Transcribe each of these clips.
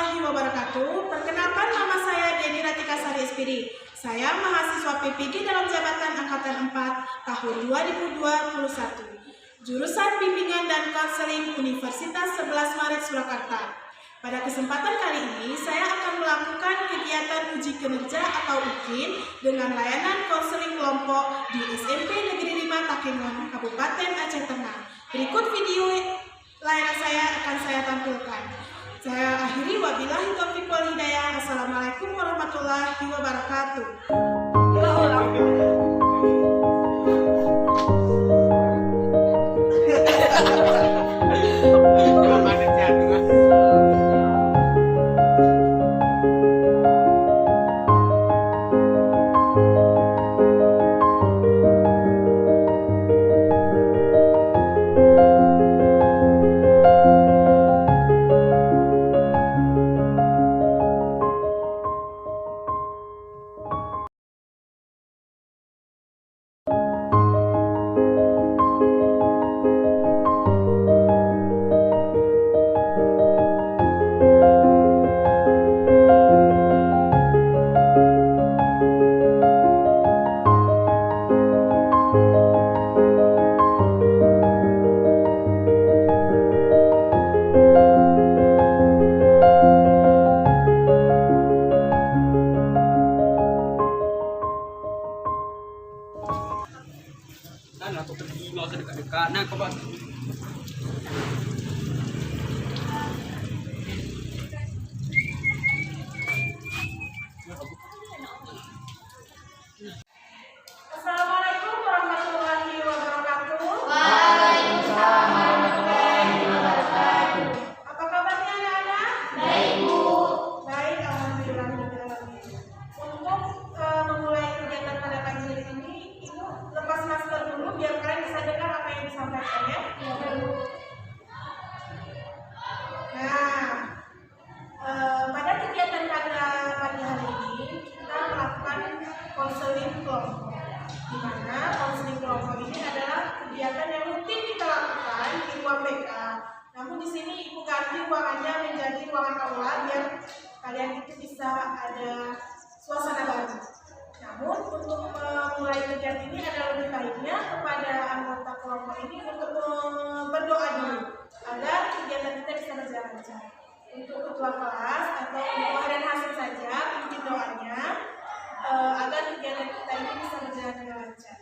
warahmatullahi wabarakatuh. Perkenalkan, nama saya Deni Ratika Sari SPD. Saya mahasiswa PPG dalam jabatan Angkatan 4 tahun 2021. Jurusan Bimbingan dan Konseling Universitas 11 Maret Surakarta. Pada kesempatan kali ini, saya akan melakukan kegiatan uji kinerja atau UKIN dengan layanan konseling kelompok di SMP Negeri 5 Takengon, Kabupaten Aceh Tengah. Berikut video layanan saya akan saya tampilkan. Saya akhiri, wabillahi taufiq wal hidayah. Assalamualaikum warahmatullahi wabarakatuh. Atau pergi nggak usah dekat-dekat. Nah, coba. Assalamualaikum warahmatullahi wabarakatuh. Waalaikumsalam warahmatullahi wabarakatuh. Apa kabarnya anak-anak? Baik, Bu. Baik, alhamdulillah. Untuk memulai kegiatan pada pagi hari ini, Ibu lepas masker dulu biar kalian bisa dengar apa yang disampaikan ya. Nah, pada kegiatan pada pagi hari ini kita melakukan konseling kelompok. Di mana konseling kelompok ini adalah kegiatan yang rutin kita lakukan di ruang BK. Namun di sini Ibu ganti ruangannya menjadi ruangan aula biar kalian itu bisa ada suasana baru. Namun untuk memulai kegiatan ini adalah lebih baiknya kepada anggota kelompok ini untuk berdoa dulu agar kegiatan kita bisa berjalan lancar. Untuk ketua kelas atau untuk harian hasil saja pimpin doanya agar kegiatan kita ini bisa berjalan dengan lancar.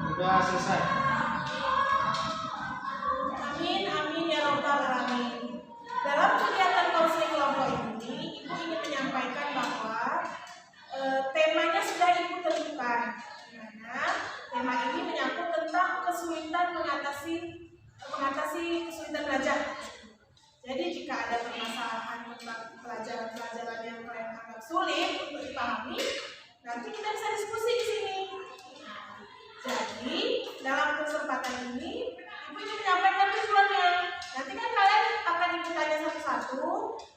Sudah selesai. Amin, amin ya robbal alamin. Dalam kegiatan konseling kelompok ini, Ibu ingin menyampaikan bahwa temanya sudah Ibu tentukan. Di mana tema ini menyangkut tentang kesulitan mengatasi kesulitan belajar. Jadi jika ada permasalahan tentang pelajaran yang kalian anggap sulit untuk dipahami, nanti kita bisa diskusi di sini. Jadi dalam kesempatan ini Ibu ingin menyampaikan tujuannya. Nanti kan kalian akan Ibu tanya satu-satu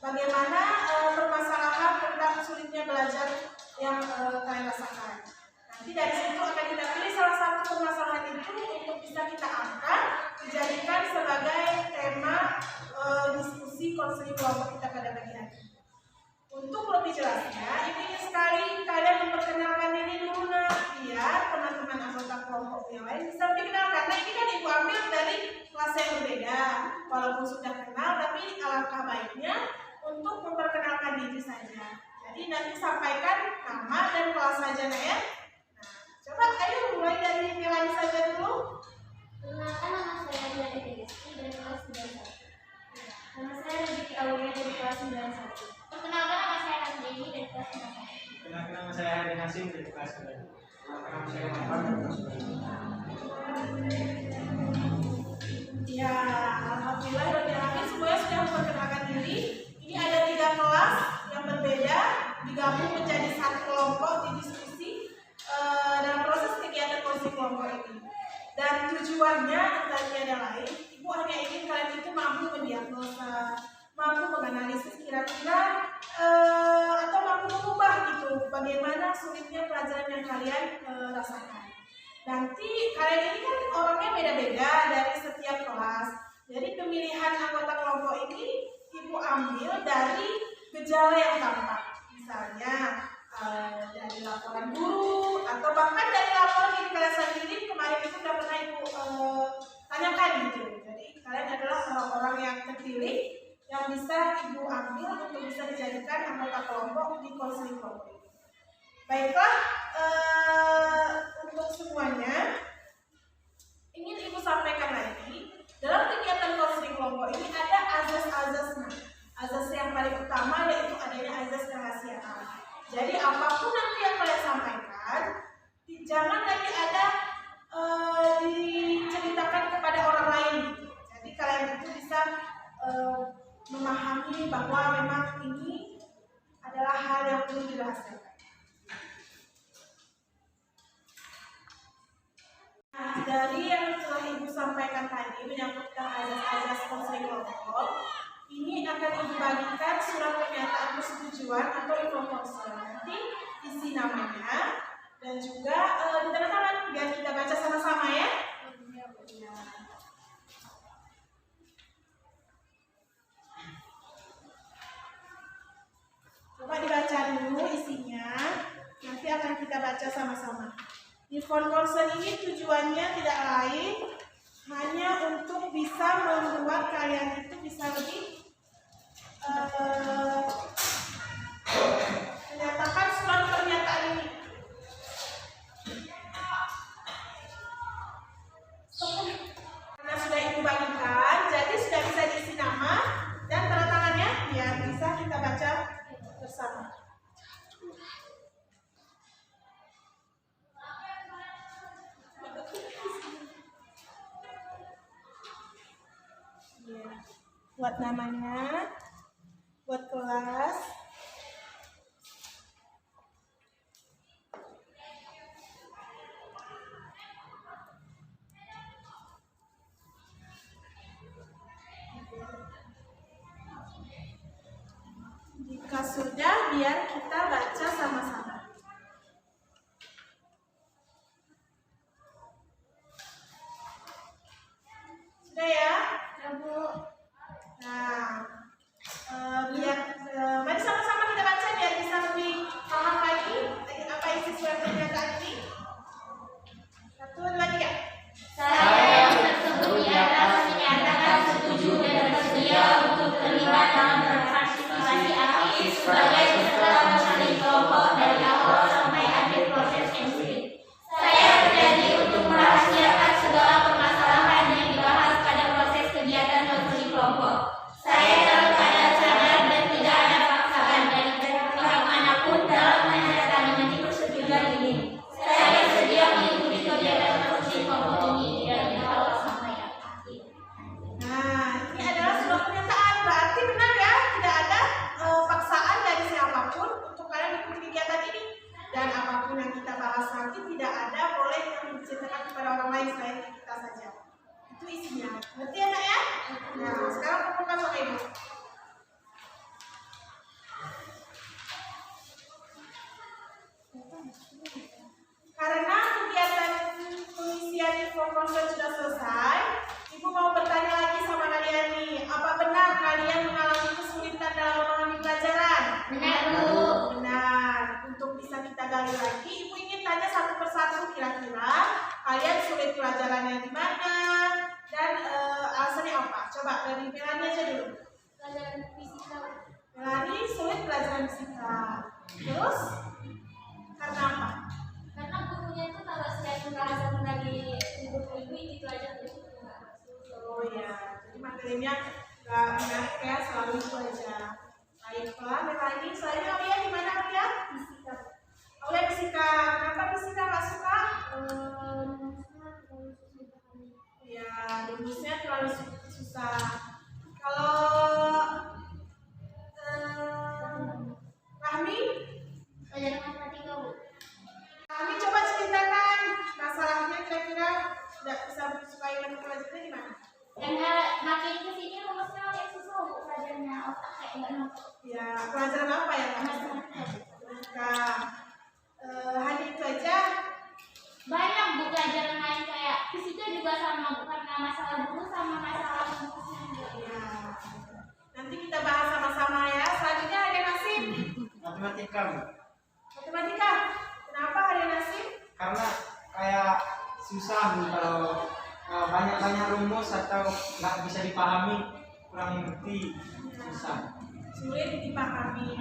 bagaimana permasalahan tentang sulitnya belajar yang kalian rasakan. Nanti dari situ akan kita pilih salah satu permasalahan itu untuk bisa kita angkat dijadikan sebagai tema diskusi konseling kelompok kita pada pagi hari. Untuk lebih jelasnya, Ibu ingin sekali kalian memperkenalkan diri dulu biar teman-teman anggota kelompok yang lain bisa dikenal, karena ini kan Ibu ambil dari kelas yang berbeda. Walaupun sudah kenal, tapi alangkah baiknya untuk memperkenalkan diri saja. Jadi nanti sampaikan nama dan kelas saja ya. Nah, coba ayo mulai dari Melani saja dulu. Perkenalkan, nama saya Diana Dedeski dari kelas 91. Nama saya Rezeki Aulia dari kelas 91. Perkenalkan, nama saya Andini dari kelas 91. Kenalkan, nama saya Hadi Hasim dari kelas 9. Nama saya Muhammad dari kelas 9. Ya, alhamdulillah semuanya sudah memperkenalkan diri. Ini ada 3 kelas yang berbeda digabung menjadi satu kelompok di diskusi dalam proses kegiatan konseling kelompok ini. Dan tujuannya antara tiada lain, Ibu hanya ingin kalian itu mampu mendiagnosa, mampu menganalisis kira-kira atau mampu mengubah gitu bagaimana sulitnya pelajaran yang kalian rasakan. Nanti kalian ini kan orangnya beda-beda dari setiap kelas. Jadi pemilihan anggota kelompok ini Ibu ambil dari gejala yang tampak. Misalnya dari laporan guru atau bahkan dari laporan diri kalian sendiri kemarin itu sudah pernah Ibu tanyakan gitu. Jadi kalian adalah orang-orang yang terpilih yang bisa Ibu ambil untuk bisa dijadikan anggota kelompok di konseling kelompok ini. Baiklah, untuk semuanya ingin Ibu sampaikan lagi, dalam kegiatan konseling kelompok ini ada azas-azasnya. Azas yang paling utama yaitu adanya azas kerahasiaan. Jadi apapun nanti yang kalian sampaikan, jangan lagi ada diceritakan kepada orang lain. Jadi kalian itu bisa memahami bahwa memang ini adalah hal yang perlu dirahasiakan. Nah, dari yang telah Ibu sampaikan tadi menyangkut azas-azas konseling kelompok, ini akan Ibu bagikan surat pernyataan persetujuan atau info konseling. Nanti isi namanya dan juga ditandatangan biar kita baca sama-sama ya. Coba dibaca dulu isinya, nanti akan kita baca sama-sama. Inform konseling ini tujuannya tidak lain hanya untuk bisa membuat kalian itu bisa lebih menyatakan surat pernyataan ini. Karena sudah Ibu bagikan, jadi sudah bisa diisi nama dan tanda tangannya biar bisa kita baca bersama. Buat namanya, buat kelas, jika sudah biar kita baca sama-sama. Sudah ya? Ya Bu. Nah, mari sama-sama kita baca biar bisa lebih paham lagi apa isi surat pernyataan ini. 1, 2, 3. Saya yang tersebut di atas menyatakan setuju dan bersedia untuk terlibat dalam berpartisipasi aktif sebagai peserta konseling kelompok dari awal sampai akhir proses konseling. Saya berjanji untuk merahasiakan segala permasalahan yang dibahas pada proses kegiatan konseling kelompok. Saya dalam keadaan sadar dan tidak ada paksaan dari pihak manapun dalam menandatangani persetujuan ini. Saya bersedia mengikuti kegiatan konseling kelompok ini dari awal sampai akhir. Nah, ini adalah surat pernyataan. Berarti benar ya, tidak ada paksaan dari siapapun untuk kalian mengikuti kegiatan ini. Dan apapun yang kita bahas nanti tidak ada boleh yang diceritakan kepada orang lain selain kita saja. Itu isinya. Ngerti ya Nak ya? Nah, sekarang kumpulkan sama Ibu. Karena kegiatan pengisian info konseling sudah selesai, Ibu mau bertanya lagi sama kalian nih, apa benar kalian mengalami kesulitan dalam memahami pelajaran? Benar Bu. Benar. Untuk bisa kita gali lagi, Ibu ingin tanya satu persatu kira-kira kalian sulit pelajarannya di mana dan alasannya apa? Coba dari Melani aja dulu. Pelajaran fisika. Melani sulit pelajaran fisika. Terus karena apa? Karena gurunya itu kalau selain pembahasan dari buku itu aja gitu. Oh ya, jadi materinya nggak menarik ya, selalu itu aja. Baiklah, Melani, selain Aulia gimana Aulia? Fisika. Aulia fisika, kenapa fisika nggak suka? Ya, rumusnya terlalu susah. Kalau Rahmi, Pelajaran matematika Bu. Rahmi coba ceritakan masalahnya kira-kira tidak bisa disukai dengan pelajarannya gimana? Yang makin kesini rumusnya makin susah Bu pelajarannya, otak kayak nggak nangkep. Ya, pelajaran apa ya Kak? Matematika. Fisika. matematika, Bu. Matematika. Kenapa Arya Nasim? Karena kayak susah, Bu, kalau banyak-banyak rumus atau nggak bisa dipahami, kurang ngerti, susah. Sulit dipahami.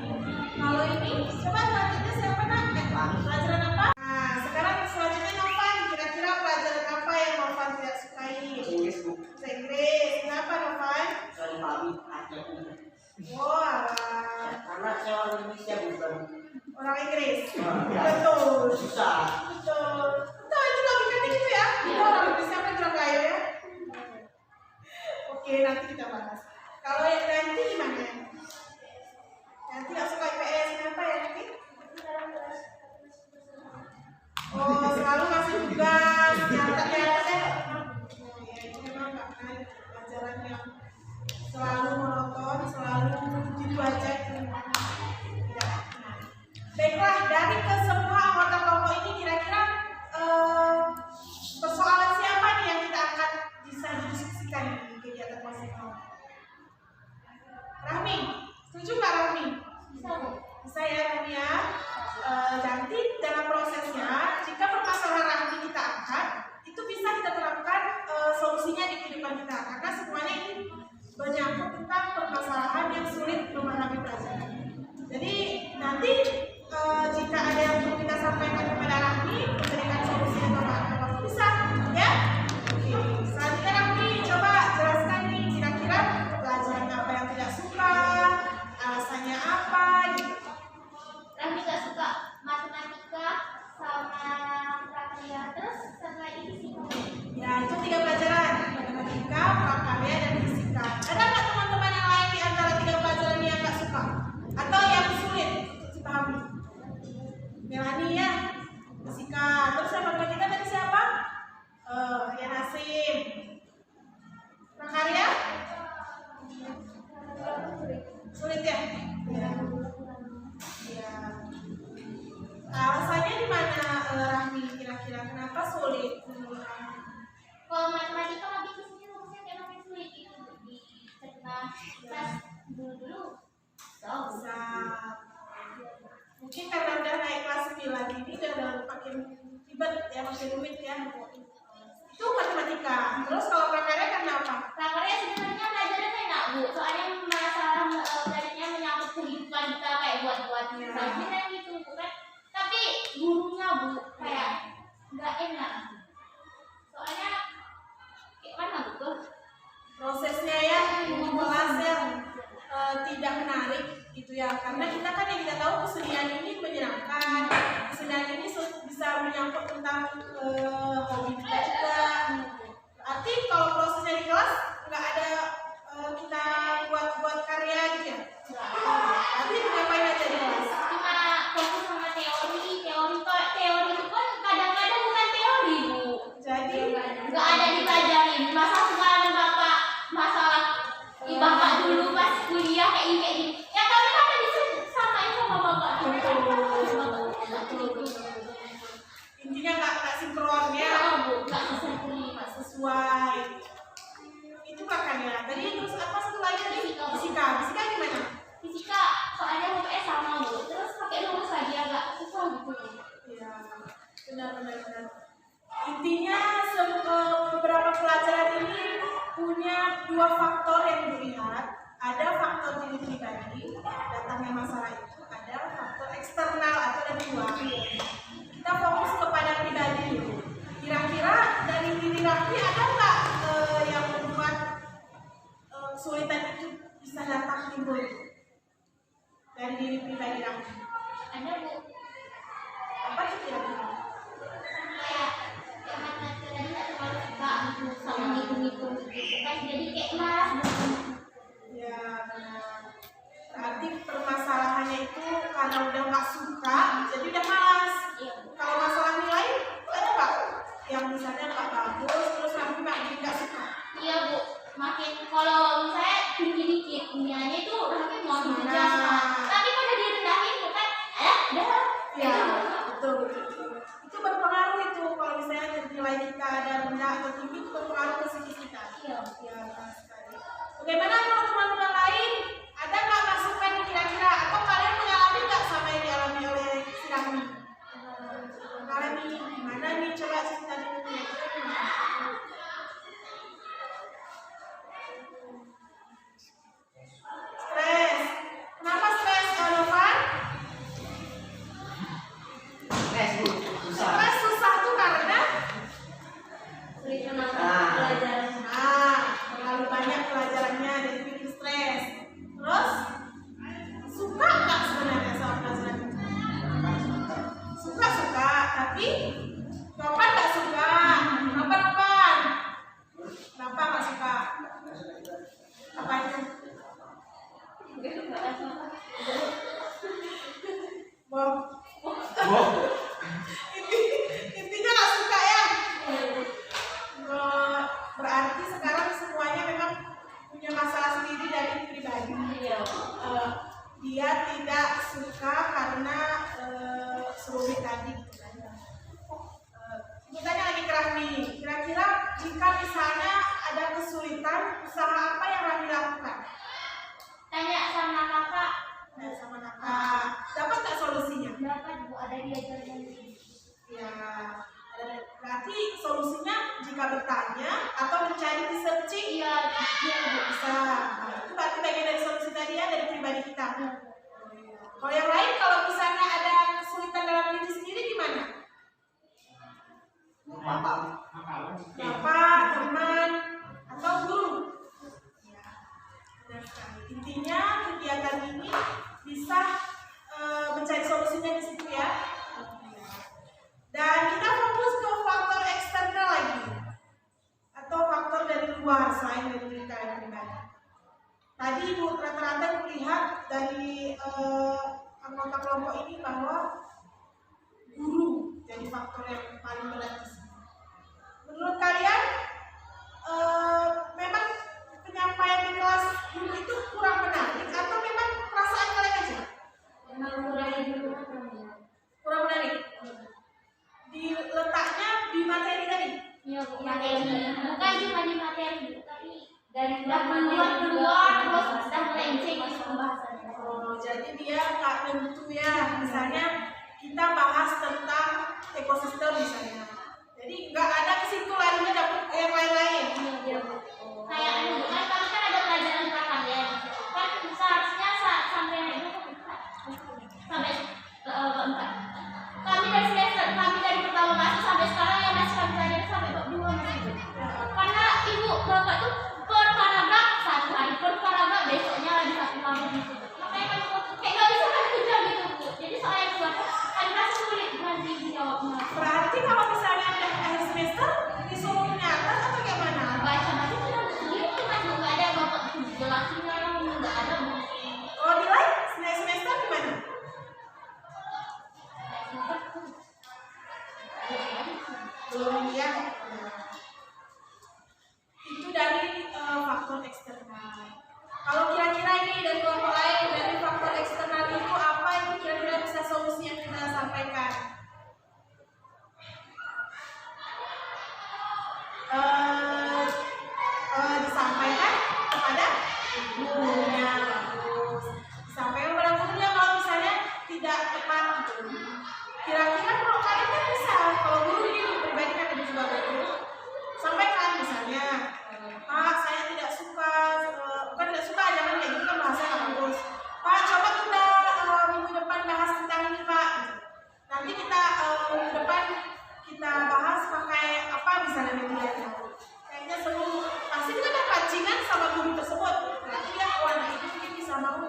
Kalau ini, coba selanjutnya siapa nak? Pelajaran apa? Nah, sekarang selanjutnya Novan. Kira-kira pelajaran apa yang Novan tidak sukai? Inggris, Bu. Bahasa Inggris. Kenapa Novan? Saya dipahami ada Oh, alah. karena saya orang Indonesia bukan Orang Inggris. Ya. Betul. susah. Betul. Betul, itu logikanya gitu ya. Kita orang Indonesia kan orang kaya ya. Oke, nanti kita bahas. Kalau yang nanti gimana? Nanti nggak suka IPS, kenapa ya nanti? Oh, selalu ngasih tugas, nyatet-nyatet ya. Oh ya, itu memang nggak menarik. Pelajaran yang selalu monoton, selalu gitu aja. Itu memang tidak menarik. Baiklah, dari kesemua anggota kelompok ini kira-kira persoalan siapa nih yang kita akan bisa diskusikan di kegiatan masing kelompok? Rahmi, setuju nggak Rahmi? Bisa, Bu. Bisa ya Rahmi ya. Nanti dalam prosesnya, jika permasalahan Rahmi kita angkat, itu bisa kita terapkan solusinya di kehidupan kita. Karena semuanya ini menyangkut tentang permasalahan yang sulit memahami pelajaran. Jadi nanti jika ada yang perlu kita sampaikan kepada Rahmi, memberikan solusi atau apa bisa, ya? Oke, selanjutnya Rahmi coba jelaskan nih kira-kira pelajaran apa yang tidak suka, alasannya apa, gitu. Rahmi gak suka matematika sama prakarya, terus satu lagi fisika. Ya, itu 3 pelajaran, matematika, prakarya, dan fisika. Ada nggak teman-teman yang lain di antara 3 pelajaran ini yang nggak suka? Atau yang sulit untuk dipahami? Melani ya, fisika. Terus yang matematika tadi siapa? Ya Nasim. Prakarya? Sulit ya? Ya. Ya. Alasannya di mana Rahmi kira-kira? Kenapa sulit menurut kamu? Kalau matematika lebih ke sini rumusnya kayak makin sulit gitu di setelah kelas dulu. Bisa. Mungkin karena udah naik kelas 9 ini udah makin ribet ya, makin rumit ya. Itu matematika. Terus kalau prakarya karena apa? Prakarya sebenarnya belajarnya enak, Bu. Soalnya masalah belajarnya menyangkut kehidupan kita kayak buat Ya. bangunan gitu, kan? Tapi gurunya, Bu, kayak nggak enak. Soalnya kayak mana gitu? Prosesnya ya, kelasnya tidak menarik gitu ya. Karena kita kan yang kita tahu kesenian ini menyenangkan. Kesenian ini bisa menyangkut tentang hobi kita juga. Berarti kalau prosesnya di kelas nggak ada kita buat karya gitu ya. Berarti ngapain aja di kelas? Cuma fokus sama teori itu kan kadang-kadang bukan teori, Bu. Jadi Nggak ada dipelajarin. Masa sekarang Bapak masalah Bapak dulu pas kuliah kayak gini. Ya kami kan bisa samain sama Bapak dulu. intinya nggak sinkron ya, Nggak sesempurna. nggak sesuai. Itu prakarya. Tadi terus apa satu lagi tadi? Fisika. Fisika gimana? Fisika soalnya UPS sama, Bu. Terus pakai rumus lagi agak susah gitu. Ya, benar. Intinya beberapa pelajaran ini punya 2 faktor yang dilihat. Ada faktor diri pribadi, datangnya masalah itu. Ada faktor eksternal atau dari luar. Kita fokus kepada pribadi. Kira-kira dari diri Rahmi ada nggak yang membuat kesulitan itu bisa datang timbul dari diri pribadi Rahmi? Ada, Bu. Apa itu kira-kira? Kayak matematika tadi nggak terlalu suka gitu sama ngitung-ngitung gitu kan. Jadi kayak malas gitu. Ya, benar. Berarti permasalahannya itu karena udah nggak suka, jadi udah malas. Iya. Kalau masalah nilai, ada nggak? Yang misalnya nggak bagus, terus Rahmi makin nggak suka. Iya, Bu. Makin kalau misalnya tinggi dikit nilainya itu Rahmi mau aja. Tapi kalau direndahin bukan, udah. Ya, betul. Itu berpengaruh itu kalau misalnya nilai kita ada rendah atau tinggi itu berpengaruh ke psikis kita. Iya. Ya, benar sekali. Bagaimana kalau teman-teman lain? Ada nggak masukan kira-kira? Atau kalian mengalami nggak sama yang di dia tidak suka karena serumit tadi gitu kan. Ibu tanya lagi ke Rahmi, kira-kira jika misalnya ada kesulitan, usaha apa yang Rahmi lakukan? Tanya sama kakak. Sama kakak, dapat nggak solusinya? Dapat Bu, ada diajarkan. Ya, berarti solusinya jika bertanya atau mencari di searching, Iya, Bu. bisa. Nah, itu berarti bagian dari solusi tadi ya, dari pribadi kita. Kalau yang lain, kalau misalnya ada kesulitan dalam diri sendiri gimana? Bapak. Bapak, teman, atau guru? Ya, benar sekali. Intinya kegiatan ini bisa mencari solusinya di situ ya. Dan kita fokus ke faktor eksternal lagi, atau faktor dari luar selain dari diri kalian pribadi. Tadi Ibu rata-rata melihat dari anggota kelompok ini bahwa guru jadi faktor yang paling berat di sini. Menurut kalian memang penyampaian di kelas guru itu kurang menarik atau memang perasaan kalian aja? Kurang menarik. Di letaknya di materi tadi. Iya, Bu, materi. Bukan cuma di materi, Bu, tapi dari udah keluar terus sudah melenceng ke pembahasannya. Oh, jadi dia nggak tentu ya. Misalnya kita bahas tentang ekosistem misalnya. Jadi nggak ada ke situ larinya dapat yang lain-lain. Iya, Bu. Kayak kan kami kan ada pelajaran prakarya. Kan seharusnya sampai itu sampai keempat. Kami dari pertama masuk sampai sekarang yang masih kami pelajari sampai bab 2 gitu. Karena ibu bapak tuh per paragraf 1 hari, per paragraf besoknya lagi 1 hari gitu. Makanya kami kayak nggak bisa kami kejar gitu Bu. Jadi soalnya keluar kami rasa sulit nanti dijawabnya. Berarti kalau misalnya udah akhir semester disuruh nyatet atau gimana? Baca sudah sendiri cuma nggak ada bapak jelasin nggak ada Bu. Kalau nilai semester gimana? Belum ya. Itu dari faktor eksternal. Kalau kira-kira ini dari kelompok lain, dari faktor eksternal itu apa itu kira-kira bisa solusi yang kita sampaikan? Disampaikan kepada gurunya, bagus. Disampaikan kepada gurunya kalau misalnya tidak tepat gitu. Kira-kira kalau kalian kan bisa, kalau guru ini pribadi kan ada juga guru, sampaikan misalnya, Pak saya tidak suka, bukan tidak suka, jangan kayak gitu kan bahasa nggak bagus. Pak coba kita minggu depan bahas tentang ini Pak. Nanti kita minggu depan kita bahas pakai apa misalnya medianya. Kayaknya seru, pasti kita ada pancingan sama guru tersebut. Nanti dia anak itu mungkin bisa mau.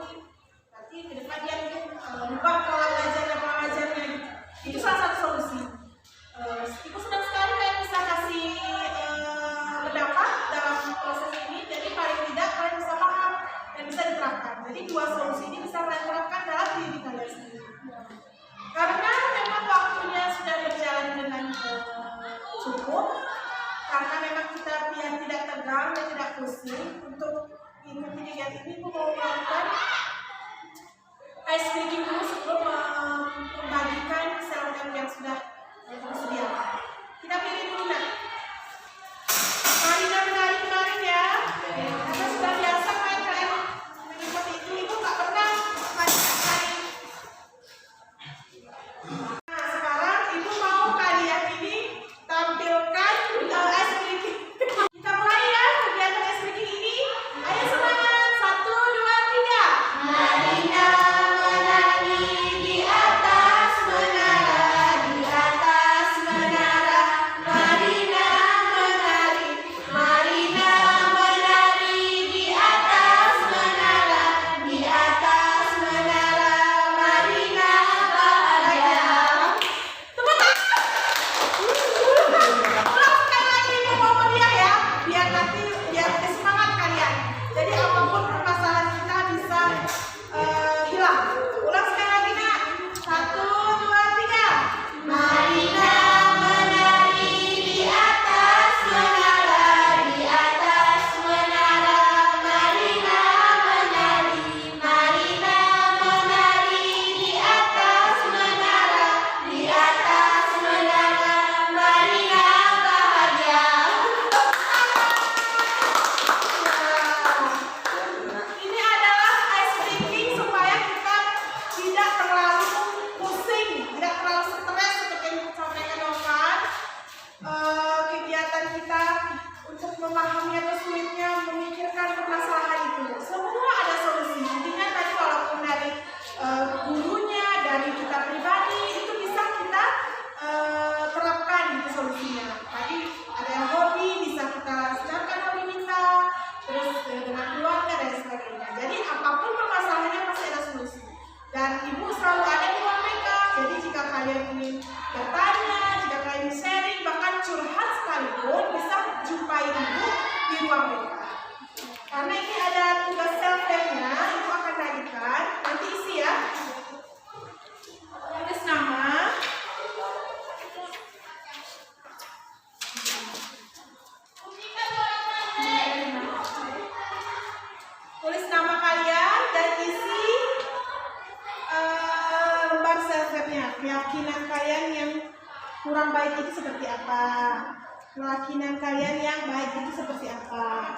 Nanti ke depan dia mungkin ubah pola belajarnya, pola ngajarnya gitu. Itu salah satu solusi. Ibu senang sekali kalian bisa kasih pendapat dalam proses ini. Jadi paling tidak kalian bisa paham dan bisa diterapkan. Jadi dua solusi ini bisa kalian terapkan dalam diri kalian sendiri. Karena memang waktunya sudah berjalan dengan cukup. Karena memang kita biar tidak tegang dan tidak pusing untuk mengikuti kegiatan ini, aku mau melakukan ice breaking dulu sebelum membagikan sel-sel yang sudah disediakan. Kita pilih dulu nak. Marina menari kemarin ya. Karena sudah biasa kan kalian mengikuti itu, ibu nggak pernah main. Nah sekarang ibu mau kalian ini tampilkan ice breaking. Kita mulai ya kegiatan ice breaking ini. Ayo semangat, 1, 2, 3. keyakinan kalian yang kurang baik itu seperti apa? Keyakinan kalian yang baik itu seperti apa?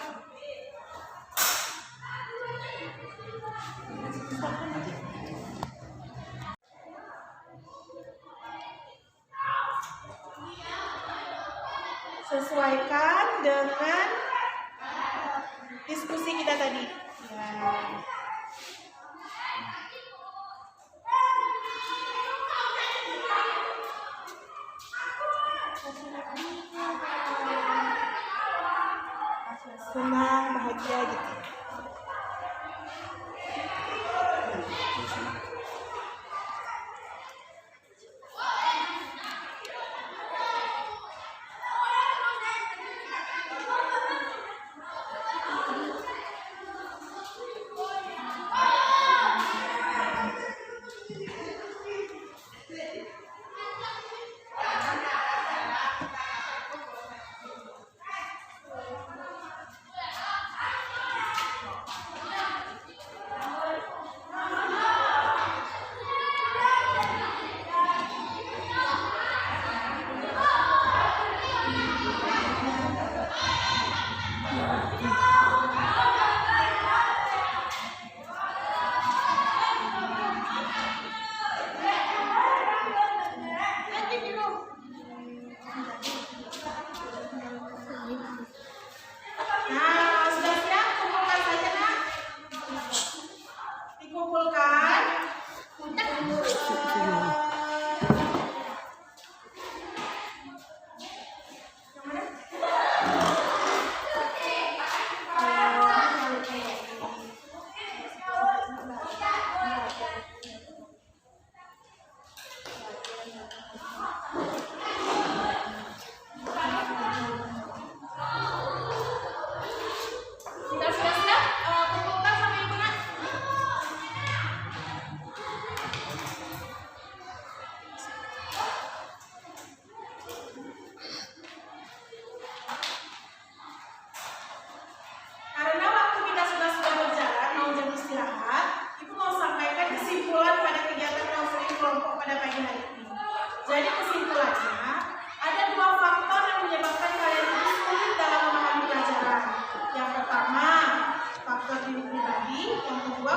Sesuaikan dengan diskusi kita tadi. Ya. Senang, bahagia gitu. Nah, sudah siap? Kumpulkan saja, nak. Dikumpulkan. Yang mana? Sudah, kumpulkan sama ibu, nak. Karena waktu kita sudah berjalan, mau jam istirahat, Ibu mau sampaikan kesimpulan pada kegiatan konseling kelompok pada pagi hari ini. Jadi kesimpulannya, ada dua faktor yang menyebabkan kalian itu sulit dalam memahami pelajaran. Yang pertama, faktor diri pribadi. Yang kedua,